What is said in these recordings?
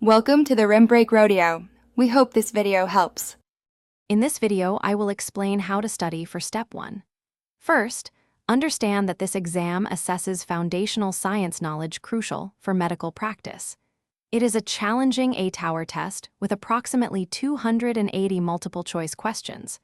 Welcome to the Rim Break Rodeo. We hope this video helps. In this video, I will explain how to study for Step 1. First, understand that this exam assesses foundational science knowledge crucial for medical practice. It is a challenging 8-hour test with approximately 280 multiple-choice questions.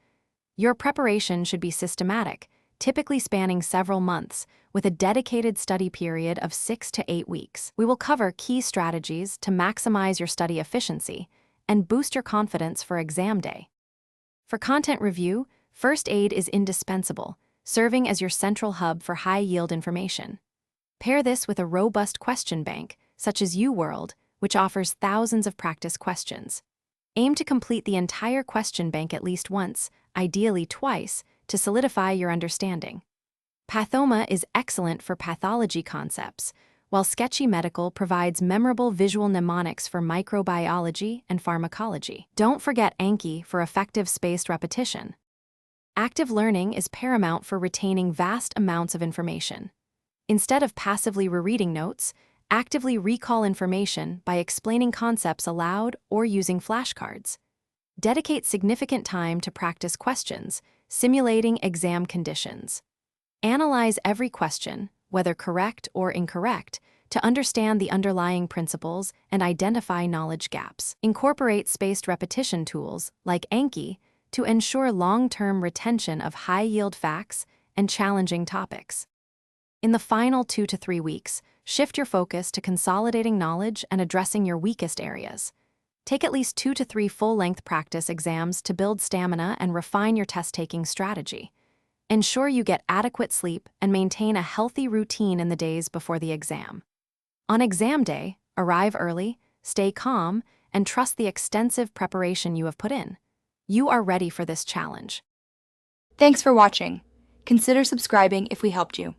Your preparation should be systematic, typically spanning several months, with a dedicated study period of 6 to 8 weeks. We will cover key strategies to maximize your study efficiency and boost your confidence for exam day. For content review, First Aid is indispensable, serving as your central hub for high-yield information. Pair this with a robust question bank, such as UWorld, which offers thousands of practice questions. Aim to complete the entire question bank at least once, ideally twice, to solidify your understanding. Pathoma is excellent for pathology concepts, while Sketchy Medical provides memorable visual mnemonics for microbiology and pharmacology. Don't forget Anki for effective spaced repetition. Active learning is paramount for retaining vast amounts of information. Instead of passively rereading notes, actively recall information by explaining concepts aloud or using flashcards. Dedicate significant time to practice questions, simulating exam conditions. Analyze every question, whether correct or incorrect, to understand the underlying principles and identify knowledge gaps. Incorporate spaced repetition tools, like Anki, to ensure long-term retention of high-yield facts and challenging topics. In the final 2 to 3 weeks, shift your focus to consolidating knowledge and addressing your weakest areas. Take at least 2 to 3 full-length practice exams to build stamina and refine your test-taking strategy. Ensure you get adequate sleep and maintain a healthy routine in the days before the exam. On exam day, arrive early, stay calm, and trust the extensive preparation you have put in. You are ready for this challenge. Thanks for watching. Consider subscribing if we helped you.